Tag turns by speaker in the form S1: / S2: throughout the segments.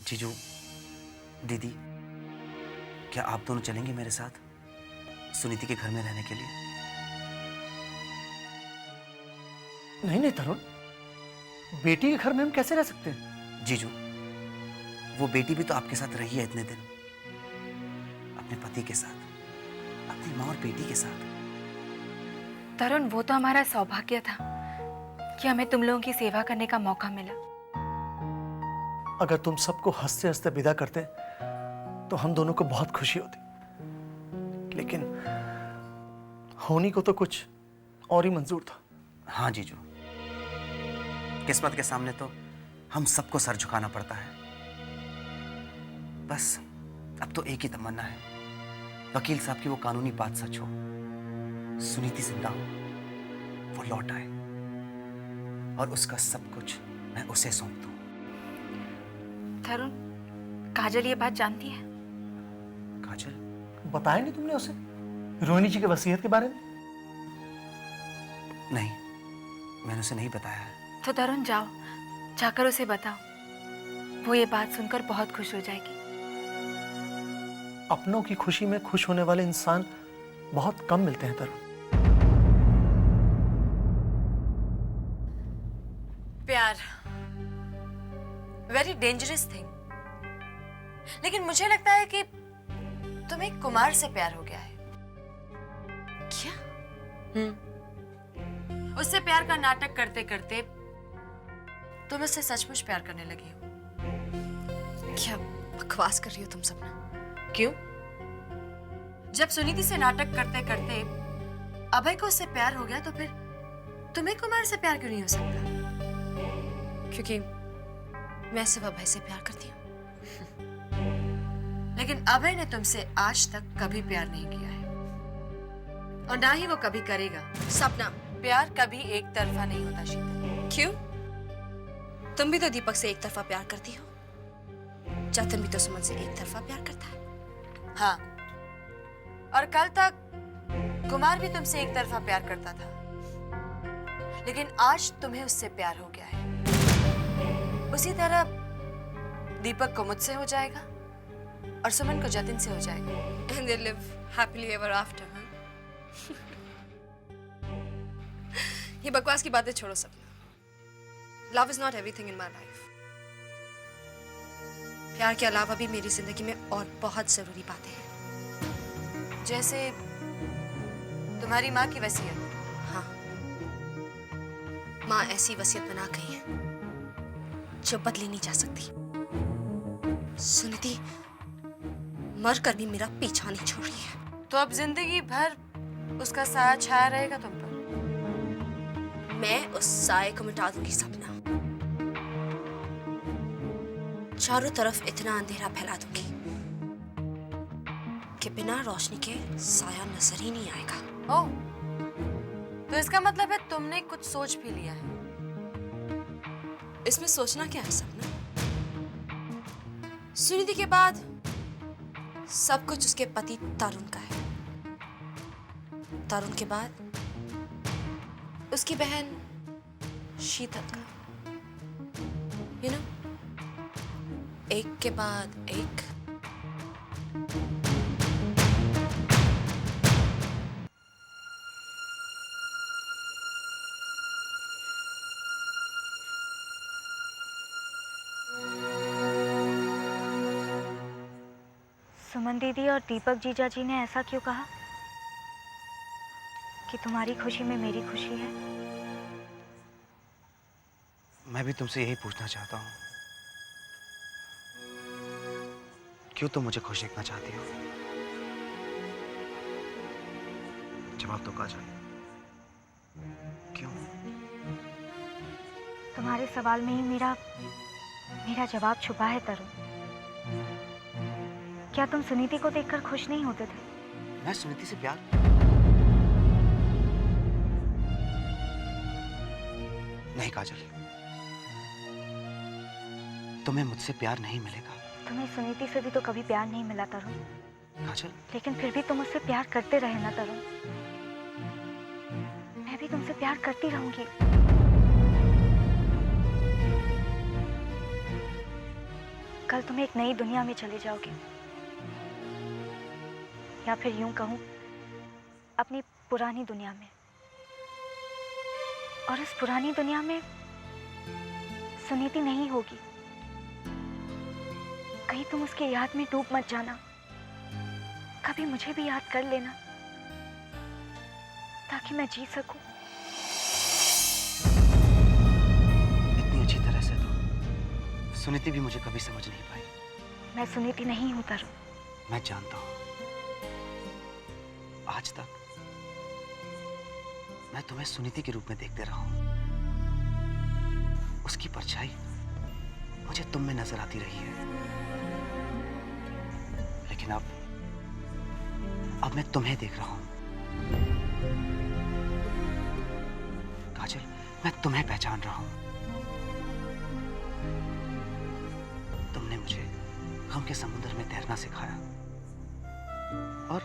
S1: जीजू, दीदी, क्या आप दोनों चलेंगे मेरे साथ सुनीति के घर में रहने के लिए?
S2: नहीं नहीं तरुण, बेटी के घर में हम कैसे रह सकते हैं?
S1: जीजू, वो बेटी भी तो आपके साथ रही है इतने दिन, अपने पति के साथ, अपनी माँ और बेटी के साथ।
S3: तरुण, वो तो हमारा सौभाग्य था कि हमें तुम लोगों की सेवा करने का मौका मिला।
S2: अगर तुम सबको हंसते हंसते विदा करते तो हम दोनों को बहुत खुशी होती, लेकिन होनी को तो कुछ और ही मंजूर था।
S1: हाँ जीजू, किस्मत के सामने तो हम सबको सर झुकाना पड़ता है। बस अब तो एक ही तमन्ना है, वकील साहब की वो कानूनी बात सच हो, सुनीति जिंदा हो, वो लौट आए और उसका सब कुछ मैं उसे सौंप दूं।
S3: तरुण, काजल ये बात जानती है?
S1: काजल?
S2: बताया नहीं तुमने उसे रोहिणी जी के वसीयत के बारे में?
S1: नहीं, मैंने उसे नहीं बताया है।
S3: तो तरुण जाओ, जाकर उसे बताओ, वो ये बात सुनकर बहुत खुश हो जाएगी।
S2: अपनों की खुशी में खुश होने वाले इंसान बहुत कम मिलते हैं तरुण।
S4: प्यार वेरी डेंजरस थिंग, लेकिन मुझे लगता है कि तुम्हें कुमार से प्यार हो गया है।
S3: क्या?
S4: उससे प्यार का नाटक करते करते तुम उससे सचमुच प्यार करने लगी हो।
S3: क्या बकवास कर रही हो तुम सपना?
S4: क्यों? जब सुनीति से नाटक करते करते अभय को उससे प्यार हो गया, तो फिर तुम्हें कुमार से प्यार क्यों नहीं हो सकता?
S3: क्योंकि मैं सिर्फ अभय से प्यार करती हूँ।
S4: लेकिन अभय ने तुमसे आज तक कभी प्यार नहीं किया है, और ना ही वो कभी करेगा।
S3: सपना,
S4: प्यार कभी एक तरफा नहीं होता शीतल।
S3: क्यों? तुम भी तो दीपक से एक तरफा प्यार करती हो। जतिन भी तो सुमन से एक तरफा प्यार करता है।
S4: हाँ, और कल तक कुमार भी तुमसे एक तरफा प्यार करता था, लेकिन आज तुम्हें उससे प्यार हो गया है। उसी तरह दीपक को मुझसे हो जाएगा और सुमन को जतिन से हो जाएगा।
S3: And they live happily ever after, huh? ये बकवास की बातें छोड़ो सपना। Love is not everything in my life. प्यार के अलावा भी मेरी जिंदगी में और बहुत जरूरी बातें हैं।
S4: जैसे तुम्हारी माँ की वसीयत।
S3: हाँ, माँ ऐसी वसीयत बना गई है जो बदली नहीं जा सकती। सुनीति मर कर भी मेरा पीछा नहीं छोड़ रही है।
S4: तो अब जिंदगी भर उसका साया छाया रहेगा तुम पर।
S3: मैं उस साए को मिटा दूंगी सपना। चारों तरफ इतना अंधेरा फैला दूंगी कि बिना रोशनी के साया नजर ही नहीं आएगा।
S4: ओह, तो इसका मतलब है तुमने कुछ सोच भी लिया है।
S3: इसमें सोचना क्या है सपना? सुनीति के बाद सब कुछ उसके पति तरुण का है। तरुण के बाद उसकी बहन शीतल का। यू नो, एक के बाद एक।
S5: सुमन दीदी और दीपक जीजा जी ने ऐसा क्यों कहा कि तुम्हारी खुशी में मेरी खुशी है?
S1: मैं भी तुमसे यही पूछना चाहता हूँ, क्यों तुम मुझे खुश देखना चाहती हो? जवाब तो काजल, क्यों?
S5: तुम्हारे सवाल में ही मेरा जवाब छुपा है तरुण। क्या तुम सुनीति को देखकर खुश नहीं होते थे?
S1: मैं सुनीति से प्यार? नहीं काजल, तुम्हें मुझसे प्यार नहीं मिलेगा।
S5: तुम्हें सुनीति से भी तो कभी प्यार नहीं मिला तरुण।
S1: काजल,
S5: लेकिन फिर भी तुम उससे प्यार करते रहे ना तरुण। मैं भी तुमसे प्यार करती रहूंगी। कल तुम एक नई दुनिया में चले जाओगे, या फिर यूं कहूं अपनी पुरानी दुनिया में। और इस पुरानी दुनिया में सुनीति नहीं होगी। कहीं तुम उसके याद में डूब मत जाना, कभी मुझे भी याद कर लेना ताकि मैं जी सकूं।
S1: इतनी अच्छी तरह से तो सुनीति भी मुझे कभी समझ नहीं पाई।
S5: मैं सुनीति नहीं हूं तरुण।
S1: मैं जानता हूं, आज तक मैं तुम्हें सुनीति के रूप में देखते रहा हूं। उसकी परछाई मुझे तुम में नजर आती रही है, लेकिन अब मैं तुम्हें देख रहा हूं। काजल, मैं तुम्हें पहचान रहा हूं। तुमने मुझे गम के समुद्र में तैरना सिखाया, और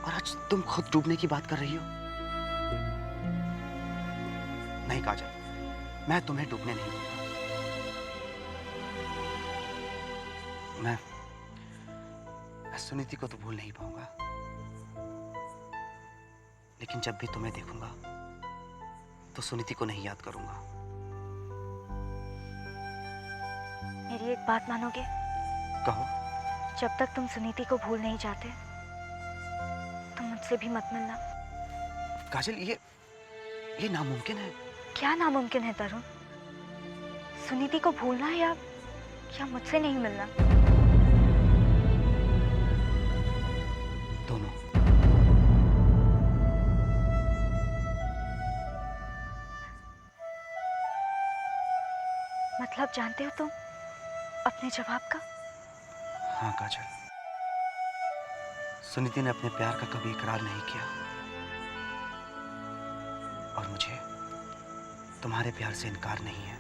S1: आज तुम खुद डूबने की बात कर रही हो। नहीं काजल, मैं तुम्हें डूबने नहीं दूंगा। मैं सुनीति को तो भूल नहीं पाऊंगा, लेकिन जब भी तुम्हें देखूंगा तो सुनीति को नहीं याद करूंगा।
S5: मेरी एक बात मानोगे?
S1: कहो।
S5: जब तक तुम सुनीति को भूल नहीं जाते, तुम मुझसे भी मत मिलना।
S1: काजल, ये नामुमकिन है।
S5: क्या नामुमकिन है तरुण? सुनीति को भूलना या मुझसे नहीं मिलना?
S1: दोनों।
S5: मतलब जानते हो तुम अपने जवाब का?
S1: हाँ काजल, सुनीति ने अपने प्यार का कभी इकरार नहीं किया, और मुझे तुम्हारे प्यार से इनकार नहीं है।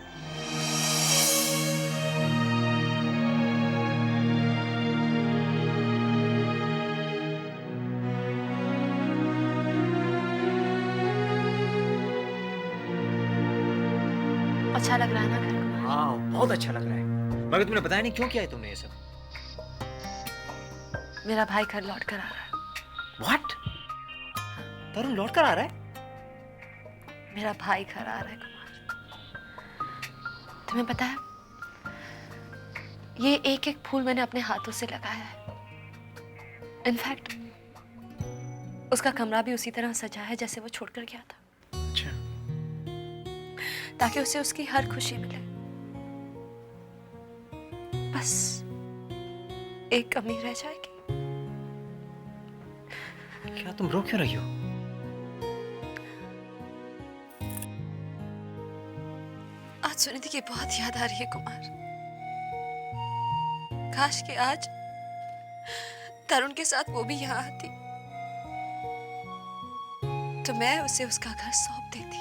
S3: अच्छा लग रहा है ना घर को?
S6: हाँ, बहुत अच्छा लग रहा है। मगर तुमने बताया नहीं क्यों किया है तुमने ये सब?
S3: मेरा भाई घर लौट कर आ रहा है।
S6: What? तरुण लौट कर आ रहा है?
S3: मेरा भाई घर आ रहा है कुमार। तुम्हें पता है, ये एक एक फूल मैंने अपने हाथों से लगाया है। इनफैक्ट उसका कमरा भी उसी तरह सजा है जैसे वो छोड़कर गया था,
S6: अच्छा।
S3: ताकि उसे उसकी हर खुशी मिले। बस एक कमी रह जाएगी।
S6: क्या तुम रो क्यों रही हो?
S3: आज सुनीति की बहुत याद आ रही है कुमार। काश कि आज तरुण के साथ वो भी यहाँ आती, तो मैं उसे उसका घर सौंप देती।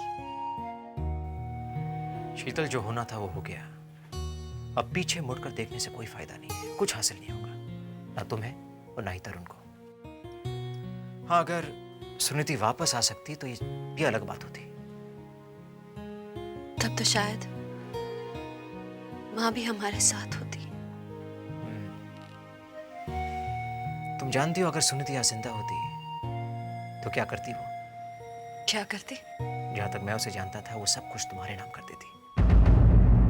S6: शीतल, जो होना था वो हो गया। अब पीछे मुड़कर देखने से कोई फायदा नहीं है, कुछ हासिल नहीं होगा, ना तुम्हें और ना ही तरुण को। हाँ, अगर सुनीति वापस आ सकती तो ये अलग बात होती।
S3: तब तो शायद माँ भी हमारे साथ होती।
S6: तुम जानती हो, अगर सुनीति आज जिंदा होती तो क्या करती वो?
S3: क्या करती?
S6: जहां तक मैं उसे जानता था वो सब कुछ तुम्हारे नाम कर देती।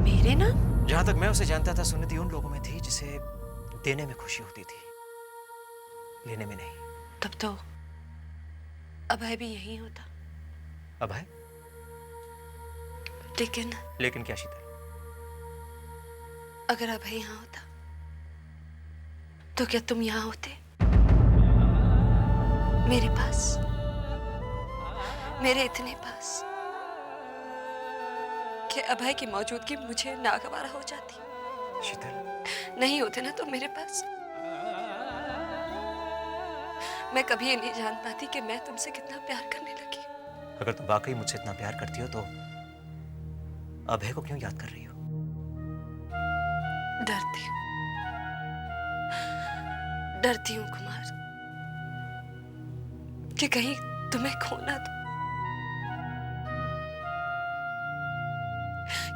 S3: मेरे नाम?
S6: जहां तक मैं उसे जानता था सुनीति उन लोगों में थी जिसे देने में खुशी होती थी, लेने में नहीं।
S3: तब तो अभय भी यही होता।
S6: अभय?
S3: लेकिन
S6: क्या शीतल?
S3: अगर अभय यहाँ होता तो क्या तुम यहाँ होते? मेरे पास, मेरे इतने पास कि अभय की मौजूदगी मुझे नागवारा हो जाती।
S6: शीतल,
S3: नहीं होते ना तुम मेरे पास, मैं कभी ये नहीं जान पाती कि मैं तुमसे कितना प्यार करने लगी।
S6: अगर तुम वाकई मुझसे इतना प्यार करती हो तो अभय को क्यों याद कर रही हो?
S3: डरती हूँ कुमार कि कहीं तुम्हें खोना दो,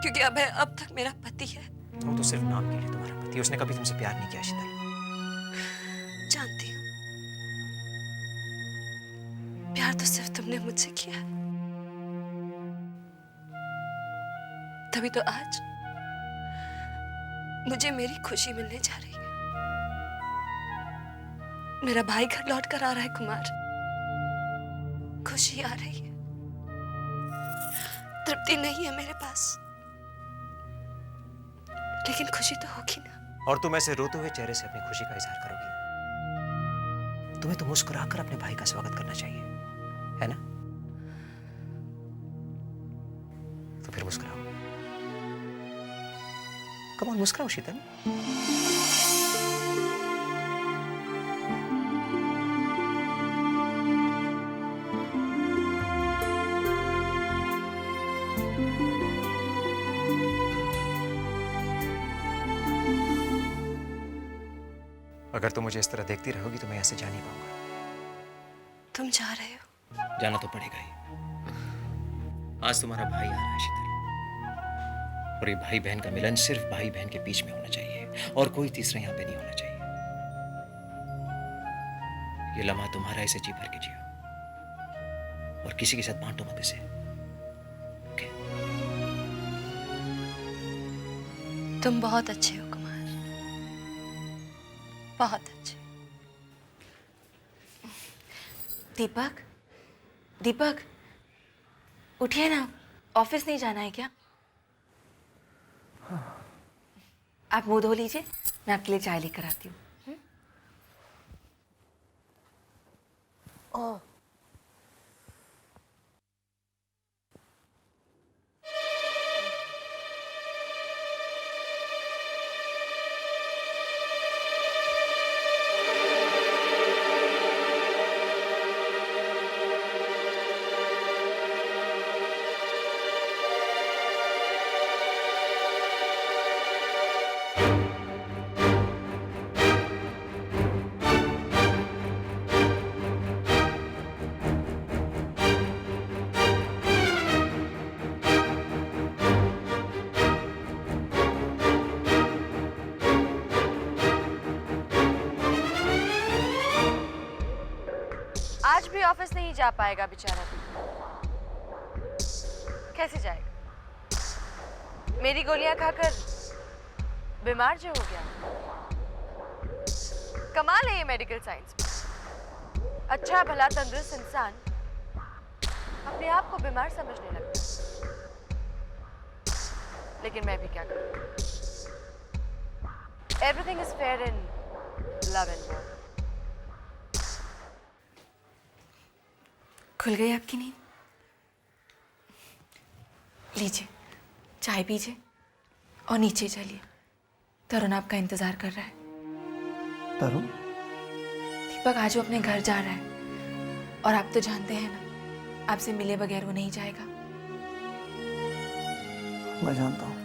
S3: क्योंकि अभय अब तक मेरा पति है।
S6: वो तो सिर्फ नाम के लिए तुम्हारा पति, उसने कभी तुमसे प्यार नहीं किया शीतल।
S3: जानती हूँ, प्यार तो सिर्फ तुमने मुझसे किया है। तभी तो आज मुझे मेरी खुशी मिलने जा रही है। मेरा भाई घर लौट कर आ रहा है कुमार, खुशी आ रही है। तृप्ति नहीं है मेरे पास, लेकिन खुशी तो होगी ना।
S6: और तुम ऐसे रोते हुए चेहरे से अपनी खुशी का इजहार करोगी? तुम्हें तो मुस्कुराकर अपने भाई का स्वागत करना चाहिए, है ना? तो फिर मुस्कुराओ। कम ऑन, मुस्कुराओ शीतल। अगर तुम मुझे इस तरह देखती रहोगी तो मैं ऐसे जा नहीं पाऊंगा।
S3: तुम जा रहे हो?
S6: जाना तो पड़ेगा ही। आज तुम्हारा भाई आ रहा है शीतल, और ये भाई बहन का मिलन सिर्फ भाई बहन के बीच में होना चाहिए, और कोई तीसरा यहां पे नहीं होना चाहिए। ये लम्हा तुम्हारा, इसे जी भर के जियो, और किसी के साथ बांटो मत इसे। ओके?
S3: तुम बहुत अच्छे हो कुमार, बहुत अच्छे।
S7: दीपक, दीपक, उठिए ना, ऑफिस नहीं जाना है क्या? आप मुंह धो लीजिए, मैं आपके लिए चाय लेकर आती हूँ। ओह,
S4: आज भी ऑफिस नहीं जा पाएगा बेचारा। कैसे जाएगा? मेरी गोलियां खाकर बीमार जो हो गया। कमाल है ये मेडिकल साइंस में। अच्छा भला तंदुरुस्त इंसान अपने आप को बीमार समझने लगता है। लेकिन मैं भी क्या करूं? Everything is fair in love and war.
S7: खुल गई आपकी नींद? लीजिए, चाय पीजिए और नीचे चलिए। तरुण आपका इंतजार कर रहा है।
S2: तरुण?
S7: दीपक आज वो अपने घर जा रहा है, और आप तो जानते हैं ना, आपसे मिले बगैर वो नहीं जाएगा।
S2: मैं जानता हूँ।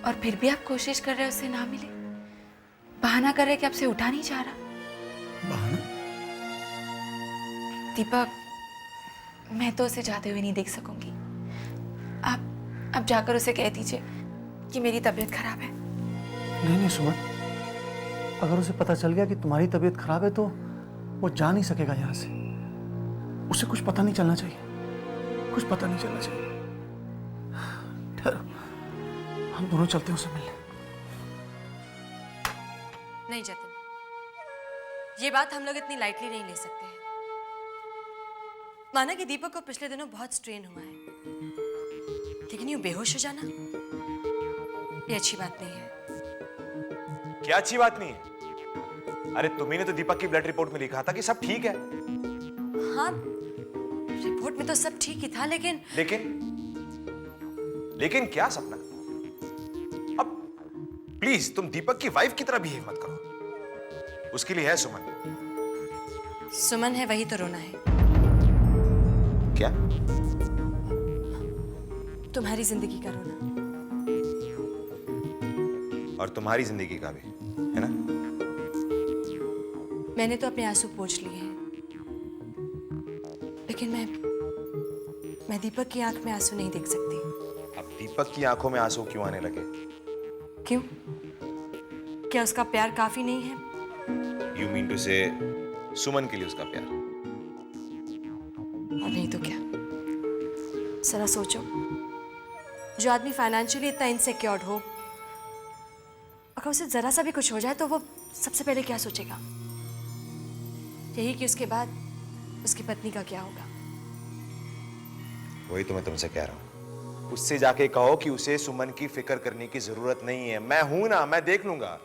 S7: और फिर भी आप कोशिश कर रहे हैं उससे ना मिले, बहाना कर रहे हैं कि आपसे उठा नहीं जा रहा।
S2: बहाना?
S7: दीपक, मैं तो उसे जाते हुए नहीं देख सकूंगी। आप जाकर उसे कह दीजिए कि मेरी तबीयत खराब है।
S2: नहीं सुमन, अगर उसे पता चल गया कि तुम्हारी तबीयत खराब है तो वो जा नहीं सकेगा यहाँ से। उसे कुछ पता नहीं चलना चाहिए, कुछ पता नहीं चलना चाहिए। ठहरो, हम दोनों चलते हैं उसे मिलने।
S4: नहीं जतिन, ये बात हम लोग इतनी लाइटली नहीं ले सकते हैं। माना कि दीपक को पिछले दिनों बहुत स्ट्रेन हुआ है, लेकिन यूं बेहोश हो जाना ये अच्छी बात नहीं है।
S8: क्या अच्छी बात नहीं है? अरे तुम्ही ने तो दीपक की ब्लड रिपोर्ट में लिखा था कि सब ठीक है।
S4: हाँ, रिपोर्ट में तो सब ठीक ही था, लेकिन
S8: लेकिन क्या सपना? अब प्लीज तुम दीपक की वाइफ की तरह बिहेव मत करो। उसके लिए है सुमन।
S4: सुमन है वही तो रोना है।
S8: क्या?
S4: तुम्हारी जिंदगी का रोना।
S8: और तुम्हारी जिंदगी का भी, है ना?
S4: मैंने तो अपने आंसू पोंछ लिए हैं, लेकिन मैं दीपक की आंख में आंसू नहीं देख सकती।
S8: अब दीपक की आंखों में आंसू क्यों आने लगे?
S4: क्यों? क्या उसका प्यार काफी नहीं है?
S8: यू मीन टू से सुमन के लिए उसका प्यार?
S4: और नहीं तो क्या? जरा सोचो, जो आदमी फाइनेंशियली इतना इनसिक्योर्ड हो, अगर उसे जरा सा भी कुछ हो जाए तो वो सबसे पहले क्या सोचेगा? यही कि उसके बाद उसकी पत्नी का क्या होगा।
S8: वही तो मैं तुमसे कह रहा हूं, उससे जाके कहो कि उसे सुमन की फिक्र करने की जरूरत नहीं है। मैं हूं ना, मैं देख लूंगा।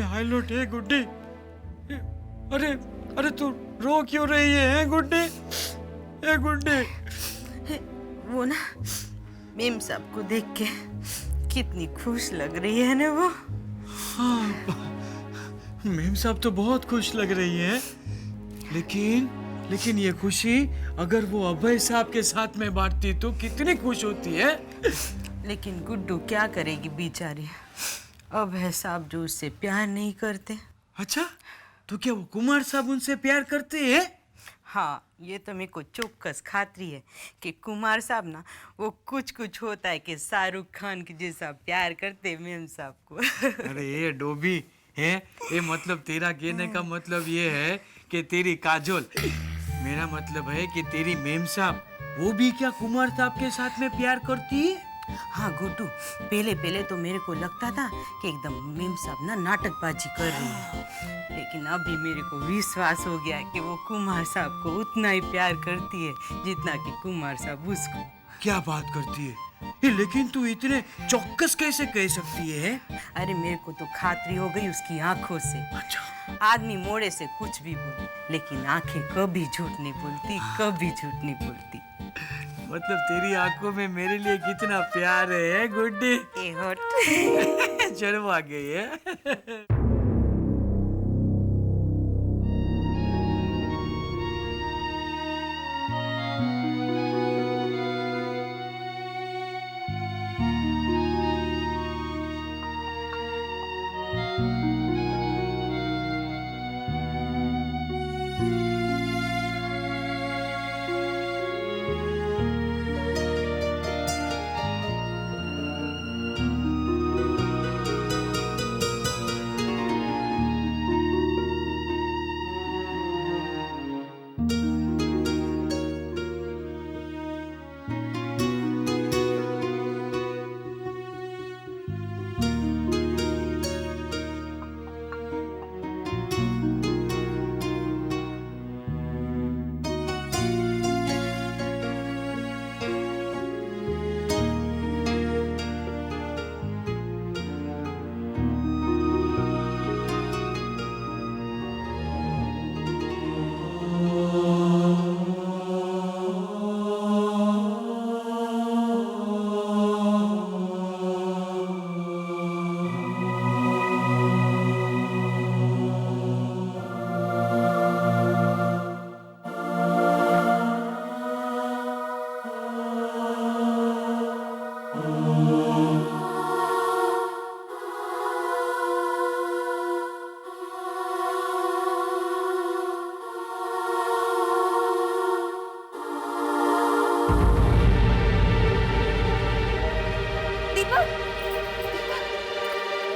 S9: हेलो टे गुड्डी। अरे अरे तू रो क्यों रही है गुड्डी? ए गुड्डी,
S10: वो ना मेम साहब को देख के कितनी खुश लग रही है ना वो।
S9: मेम साहब तो बहुत खुश लग रही है, लेकिन ये खुशी अगर वो अभय साहब के साथ में बांटती तो कितनी खुश होती है।
S10: लेकिन गुड्डू क्या करेगी बेचारी, अभय साहब जो उससे प्यार नहीं करते।
S9: अच्छा, तो क्या वो कुमार साहब उनसे प्यार करते हैं?
S10: हाँ, ये तो मेरे को चौक्कस खातरी है कि कुमार साहब ना वो कुछ होता है कि शाहरुख खान के जैसा प्यार करते मेम साहब को।
S9: अरे ये डोबी है, ये मतलब तेरा कहने का मतलब ये है कि तेरी काजोल, मेरा मतलब है कि तेरी मेम साहब वो भी क्या कुमार साहब के साथ में प्यार करती है?
S10: हाँ गुड्डू, पहले तो मेरे को लगता था कि एकदम मेम साहब ना नाटकबाजी कर रही है, लेकिन अभी मेरे को विश्वास हो गया कि वो कुमार साहब को उतना ही प्यार करती है जितना कि कुमार साहब उसको।
S9: क्या बात करती है ये? लेकिन तू इतने चौक्कस कैसे कह सकती है?
S10: अरे मेरे को तो खातरी हो गई उसकी आंखों से।
S9: अच्छा,
S10: आदमी मोड़े से कुछ भी बोले, लेकिन आंखें कभी झूठ नहीं बोलती, कभी झूठ नहीं बोलती।
S9: मतलब तेरी आंखों में मेरे लिए कितना प्यार है गुड्डी।
S10: ए हट।
S9: शर्मा गई है।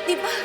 S3: दीपक,